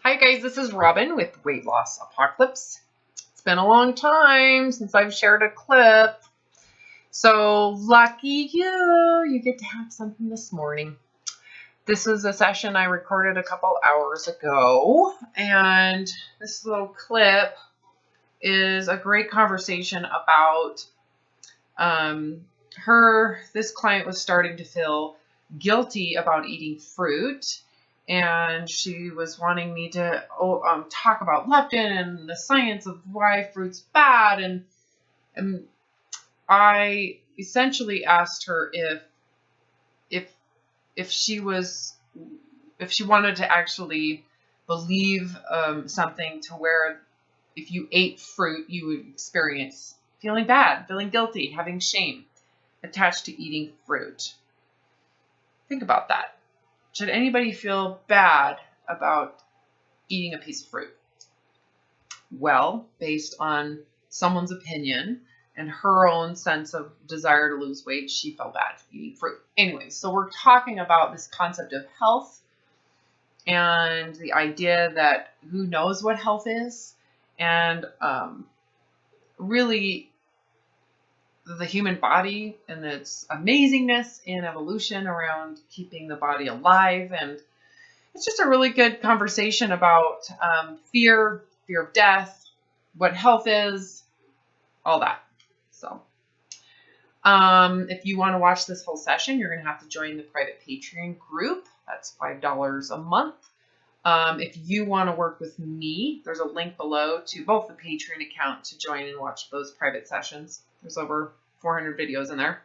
Hi guys, this is Robin with Weight Loss Apocalypse. It's been a long time since I've shared a clip. So lucky you get to have something this morning. This is a session I recorded a couple hours ago, and this little clip is a great conversation about this client was starting to feel guilty about eating fruit. And she was wanting me to talk about leptin and the science of why fruit's bad. And I essentially asked her if she wanted to actually believe something to where if you ate fruit, you would experience feeling bad, feeling guilty, having shame attached to eating fruit. Think about that. Should anybody feel bad about eating a piece of fruit? Well, based on someone's opinion and her own sense of desire to lose weight, she felt bad eating fruit. Anyway, so we're talking about this concept of health and the idea that who knows what health is, and really the human body and its amazingness in evolution around keeping the body alive. And it's just a really good conversation about fear of death, what health is, all that. So if you want to watch this whole session, you're going to have to join the private Patreon group. That's $5 a month. If you want to work with me, there's a link below to both the Patreon account to join and watch those private sessions. There's over 400 videos in there.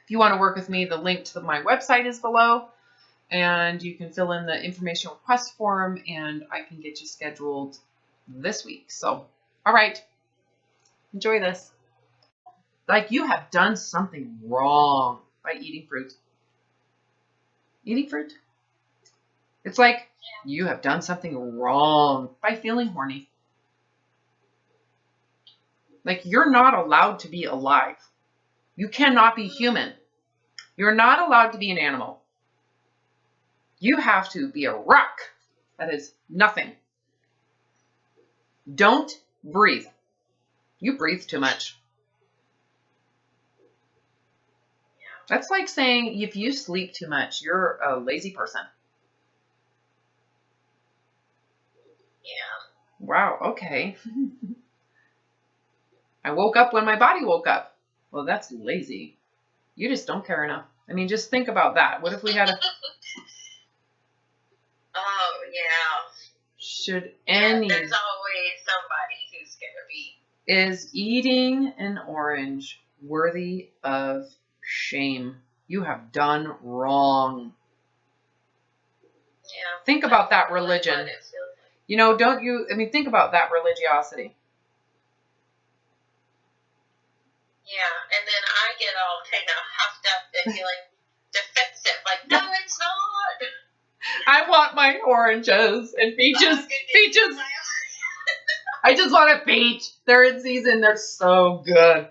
If you want to work with me, the link to my website is below, and you can fill in the information request form, and I can get you scheduled this week. So, all right, enjoy this. Like you have done something wrong by eating fruit. Eating fruit? It's like you have done something wrong by feeling horny. Like you're not allowed to be alive. You cannot be human. You're not allowed to be an animal. You have to be a rock that is nothing. Don't breathe. You breathe too much. That's like saying if you sleep too much, you're a lazy person. Yeah. Wow, okay. I woke up when my body woke up. Well, that's lazy. You just don't care enough. I mean, just think about that. What if we had a... Oh, yeah. Should any... Yeah, there's always somebody who's going to be... Is eating an orange worthy of shame? You have done wrong. Yeah. Think about that religion. You know, don't you... I mean, think about that religiosity. Yeah, and then I get all kind of huffed up and feeling defensive, like, no, it's not. I want my oranges and peaches. Peaches. I just want a peach. They're in season. They're so good. I love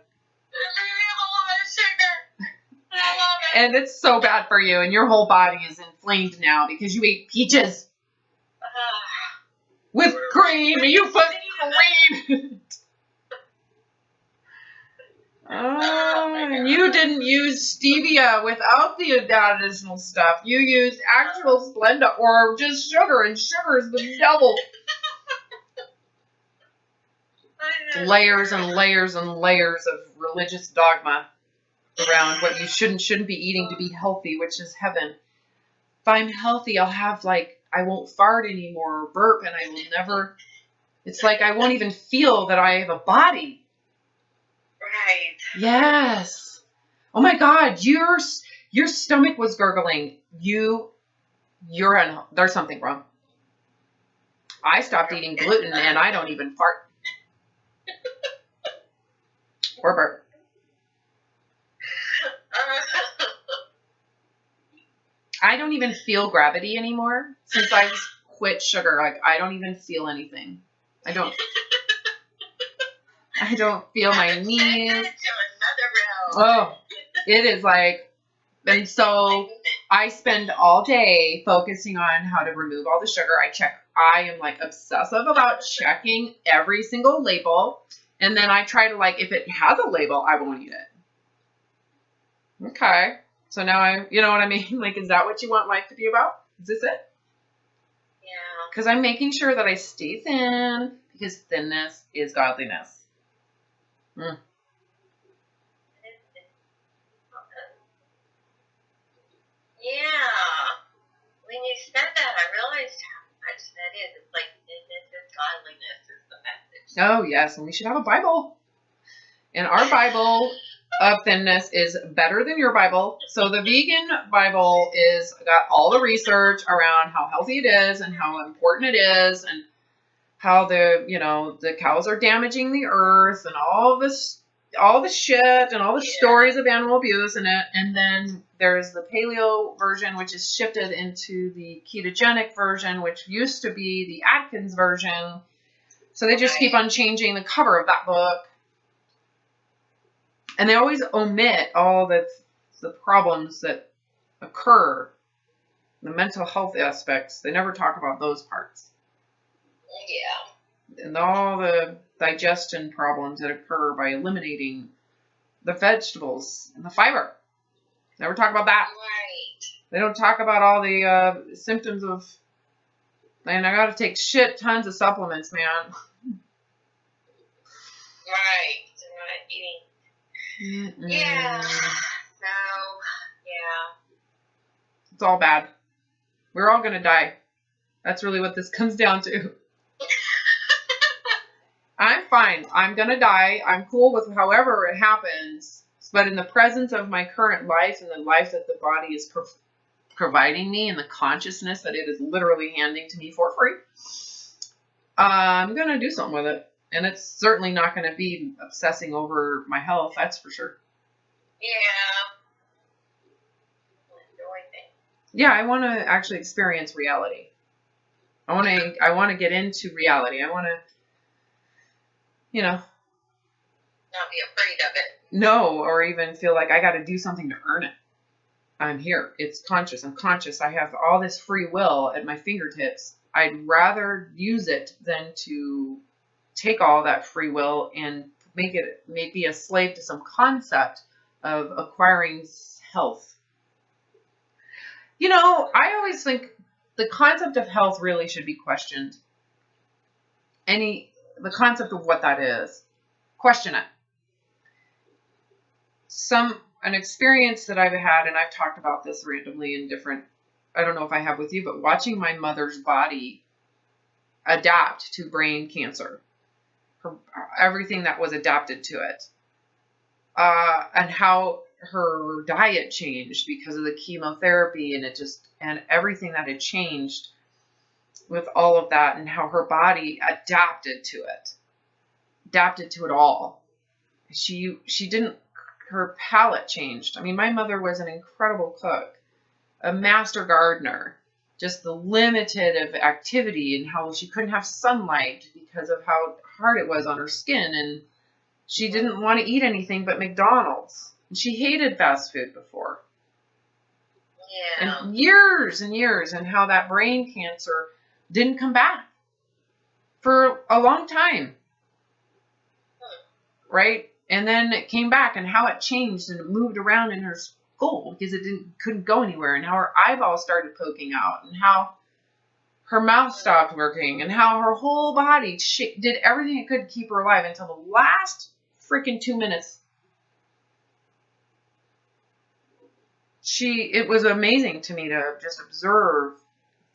sugar. I love it. And it's so bad for you, and your whole body is inflamed now because you ate peaches with cream, and you put cream. And you didn't use stevia without the additional stuff. You used actual Splenda or just sugar, and sugar is the devil. Layers and layers and layers of religious dogma around what you shouldn't be eating to be healthy, which is heaven. If I'm healthy, I'll have I won't fart anymore or burp, and I will never, it's like I won't even feel that I have a body. Right. Yes. Oh my God, your stomach was gurgling. There's something wrong. I stopped eating gluten and I don't even fart. Or burp. I don't even feel gravity anymore since I quit sugar. Like I don't even feel anything. I don't feel my knees. To another realm. Oh, it is like And so I spend all day focusing on how to remove all the sugar. I am like obsessive about checking every single label. And then I try to like, if it has a label, I won't eat it. Okay. So now you know what I mean? Like, is that what you want life to be about? Is this it? Yeah. Because I'm making sure that I stay thin because thinness is godliness. Mm. Yeah. When you said that, I realized how much that is. It's like thinness is godliness is the message. Oh, yes. And we should have a Bible. And our Bible of thinness is better than your Bible. So the vegan Bible is got all the research around how healthy it is and how important it is and how the cows are damaging the earth and all the shit and all the stories of animal abuse in it. And then there's the paleo version, which is shifted into the ketogenic version, which used to be the Atkins version. So they just keep on changing the cover of that book. And they always omit all the problems that occur, the mental health aspects. They never talk about those parts. Yeah. And all the digestion problems that occur by eliminating the vegetables and the fiber. Never talk about that. Right. They don't talk about all the symptoms of, and I got to take shit tons of supplements, man. Right. They're not eating. Mm-mm. Yeah. So, yeah. It's all bad. We're all going to die. That's really what this comes down to. I'm fine. I'm going to die. I'm cool with however it happens. But in the presence of my current life and the life that the body is providing me and the consciousness that it is literally handing to me for free, I'm going to do something with it. And it's certainly not going to be obsessing over my health. That's for sure. Yeah. Yeah, I want to actually experience reality. I want to get into reality. I want to, not be afraid of it. No, or even feel like I got to do something to earn it. I'm here. It's conscious. I'm conscious. I have all this free will at my fingertips. I'd rather use it than to take all that free will and make it maybe a slave to some concept of acquiring health. I always think the concept of health really should be questioned. The concept of what that is. Question it. An experience that I've had, and I've talked about this randomly in different, I don't know if I have with you, but watching my mother's body adapt to brain cancer. Everything that was adapted to it. And how her diet changed because of the chemotherapy and everything that had changed with all of that and how her body adapted to it all. Her palate changed. I mean, my mother was an incredible cook, a master gardener, just the limited of activity and how she couldn't have sunlight because of how hard it was on her skin. And she didn't want to eat anything but McDonald's. And she hated fast food before. Yeah. And years, and how that brain cancer didn't come back for a long time. Right? And then it came back and how it changed and it moved around in her skull because it couldn't go anywhere, and how her eyeballs started poking out and how her mouth stopped working and how her whole body did everything it could to keep her alive until the last freaking 2 minutes. It was amazing to me to just observe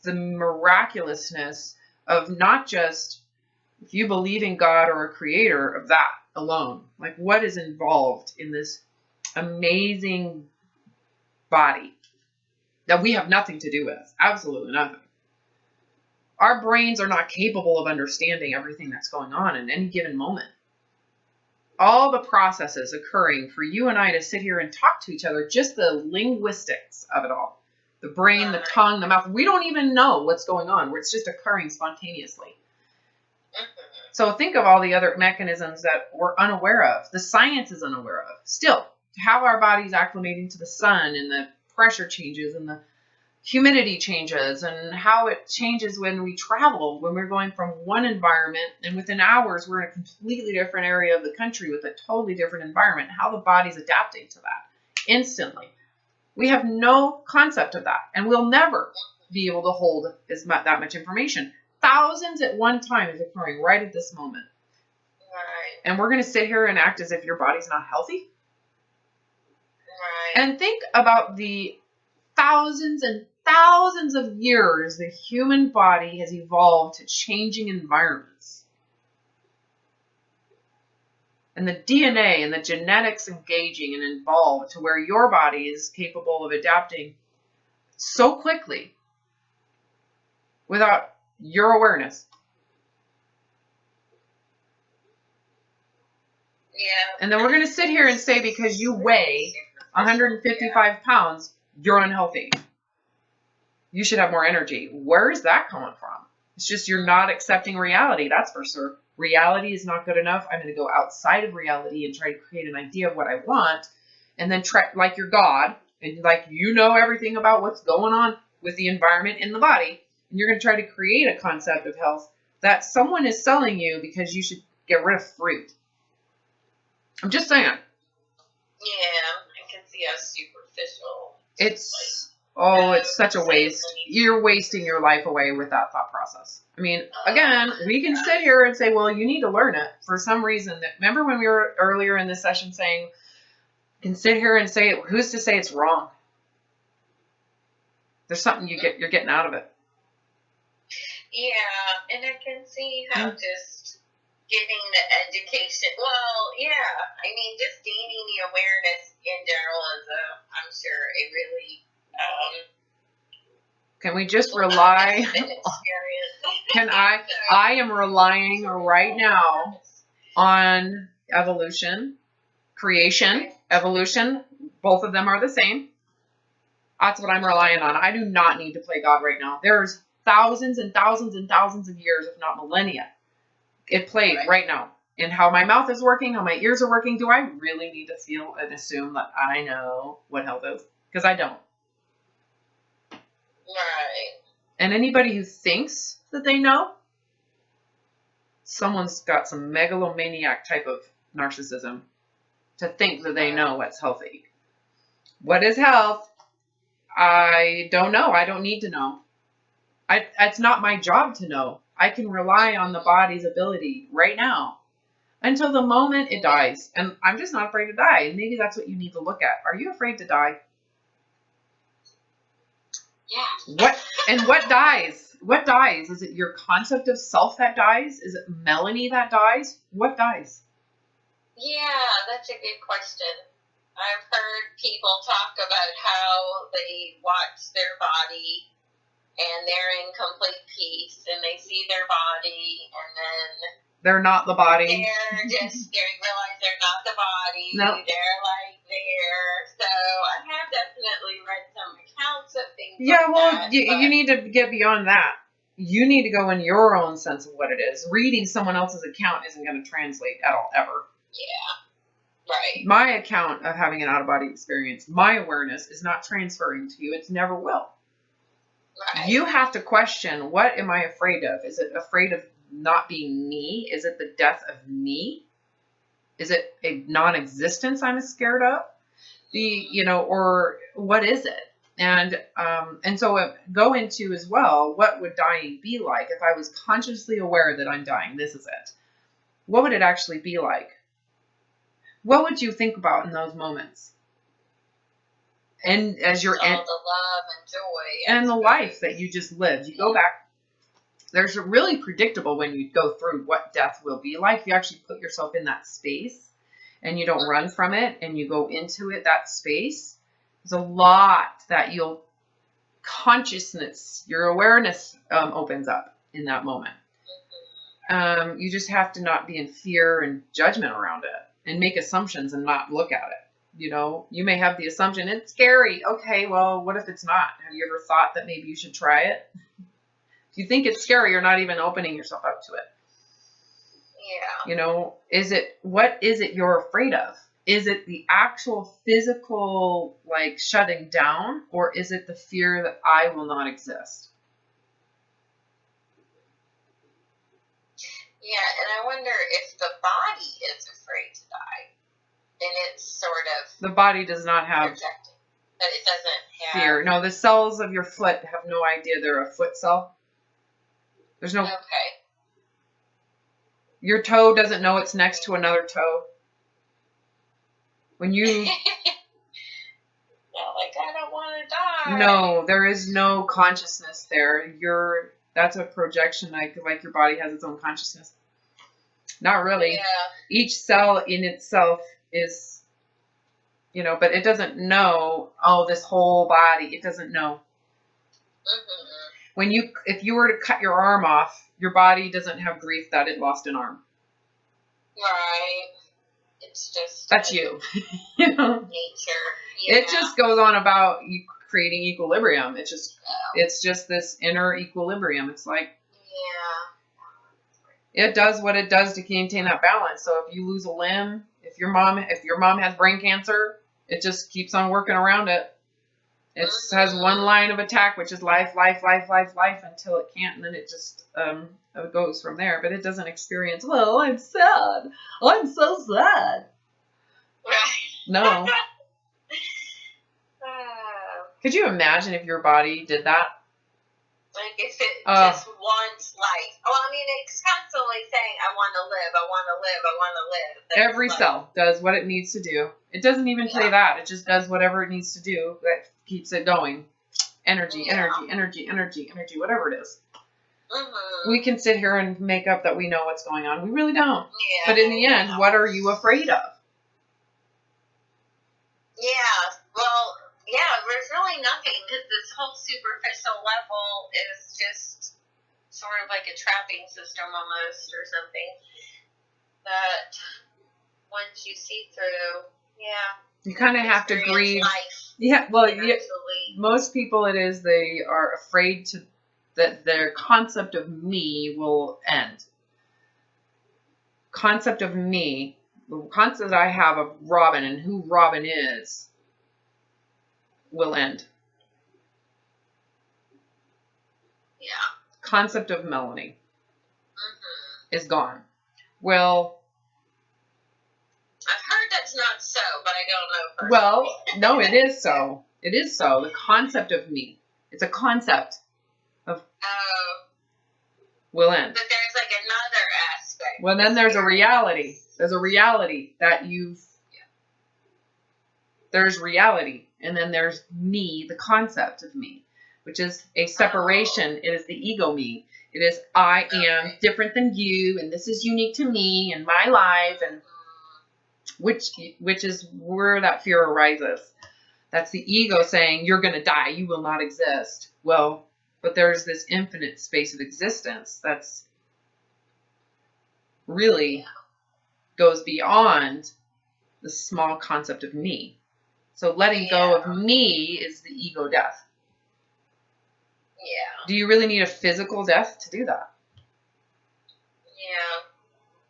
the miraculousness of not just if you believe in God or a creator of that alone, like what is involved in this amazing body that we have nothing to do with, absolutely nothing. Our brains are not capable of understanding everything that's going on in any given moment. All the processes occurring for you and I to sit here and talk to each other, just the linguistics of it all, the brain, the tongue, the mouth, we don't even know what's going on, where it's just occurring spontaneously. So think of all the other mechanisms that we're unaware of. The science is unaware of. Still, how our bodies acclimating to the sun and the pressure changes and the humidity changes and how it changes when we travel, when we're going from one environment and within hours we're in a completely different area of the country with a totally different environment, how the body's adapting to that instantly. We have no concept of that, and we'll never be able to hold that much information. Thousands at one time is occurring right at this moment. Right. And we're going to sit here and act as if your body's not healthy? Right. And think about the thousands and thousands of years the human body has evolved to changing environments. And the DNA and the genetics engaging and involved to where your body is capable of adapting so quickly without your awareness. Yeah. And then we're going to sit here and say because you weigh 155 pounds, you're unhealthy. You should have more energy. Where is that coming from? It's just you're not accepting reality, that's for sure. Reality is not good enough. I'm going to go outside of reality and try to create an idea of what I want, and then try, like you're God, and like you know everything about what's going on with the environment in the body, and you're going to try to create a concept of health that someone is selling you because you should get rid of fruit. I'm just saying. Yeah, I can see how superficial. It's such a waste. You're wasting your life away with that thought process. I mean, again, we can sit here and say, well, you need to learn it for some reason. Remember when we were earlier in this session saying, you can sit here and say, who's to say it's wrong? There's something you're getting out of it. Yeah, and I can see how just getting the education, well, yeah, I mean, just gaining the awareness in general is I'm sure a really, can we just rely? Can I am relying right now on evolution, creation, evolution. Both of them are the same. That's what I'm relying on. I do not need to play God right now. There's thousands and thousands and thousands of years, if not millennia, it played right now. And how my mouth is working, how my ears are working. Do I really need to feel and assume that I know what health is? Because I don't. Right. And anybody who thinks that they know, someone's got some megalomaniac type of narcissism to think that they know what's healthy. What is health? I don't know. I don't need to know. It's not my job to know. I can rely on the body's ability right now until the moment it dies. And I'm just not afraid to die. And maybe that's what you need to look at. Are you afraid to die? Yeah. What dies? What dies? Is it your concept of self that dies? Is it Melanie that dies? What dies? Yeah, that's a good question. I've heard people talk about how they watch their body and they're in complete peace and they see their body and then they're not the body. They realize they're not the body. No. They're like there. So I have definitely read some accounts of things. Yeah, like well, that, you need to get beyond that. You need to go in your own sense of what it is. Reading someone else's account isn't going to translate at all, ever. Yeah. Right. My account of having an out-of-body experience, my awareness is not transferring to you. It never will. Right. You have to question, what am I afraid of? Is it afraid of not being me? Is it the death of me? Is it a non-existence I'm scared of? Or what is it? And so go into as well, what would dying be like if I was consciously aware that I'm dying? This is it. What would it actually be like? What would you think about in those moments? And as you're all the love and joy and the life that you just lived, you go back. There's really predictable when you go through what death will be like. You actually put yourself in that space and you don't run from it and you go into it, that space. There's a lot that your awareness opens up in that moment. You just have to not be in fear and judgment around it and make assumptions and not look at it. You may have the assumption, it's scary. Okay, well, what if it's not? Have you ever thought that maybe you should try it? If you think it's scary, you're not even opening yourself up to it. Yeah. What is it you're afraid of? is it the actual physical, like, shutting down, or is it the fear that I will not exist? Yeah, and I wonder if the body is afraid to die, and it's sort of The body does not have projecting, but it doesn't have fear. No, the cells of your foot have no idea they're a foot cell. There's no. Okay. Your toe doesn't know it's next to another toe. When you. Not like I don't want to die. No, there is no consciousness there. That's a projection, like your body has its own consciousness. Not really. Yeah. Each cell in itself is, but it doesn't know, oh, this whole body. It doesn't know. Mm-hmm. If you were to cut your arm off, your body doesn't have grief that it lost an arm. Right. It's just. That's you. Nature. Yeah. It just goes on about you creating equilibrium. It's just this inner equilibrium. It's like. Yeah. It does what it does to maintain that balance. So if you lose a limb, if your mom has brain cancer, it just keeps on working around it. It has one line of attack, which is life, life, life, life, life, until it can't, and then it just it goes from there. But it doesn't experience, well, I'm sad. I'm so sad. Right. No. Could you imagine if your body did that? Like if it just wants life. Well, I mean, it's constantly saying, I want to live, I want to live, I want to live. That's every cell does what it needs to do. It doesn't even say that. It just does whatever it needs to do that keeps it going. Energy, energy, energy, energy, energy, whatever it is. Mm-hmm. We can sit here and make up that we know what's going on. We really don't. Yeah, but in the end, what are you afraid of? Yeah, well, yeah, there's really nothing, because this whole superficial level is just sort of like a trapping system almost, or something, that once you see through, you kind of have to grieve. Life, yeah, well, most people they are afraid that their concept of me will end. Concept of me, the concept I have of Robin and who Robin is, will end. Yeah. Concept of Melanie is gone. Well, I've heard that's not so, but I don't know. Well, no, it is so. It is so. The concept of me. It's a concept of will end. But there's like another aspect. Well, then there's a reality. There's a reality that there's reality. And then there's me, the concept of me, which is a separation. It is the ego me. It is I am different than you, and this is unique to me and my life, and which is where that fear arises. That's the ego saying, you're going to die. You will not exist. Well, but there's this infinite space of existence that's really goes beyond the small concept of me. So letting go of me is the ego death. Yeah. Do you really need a physical death to do that? Yeah.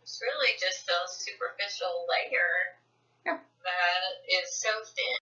It's really just a superficial layer that is so thin.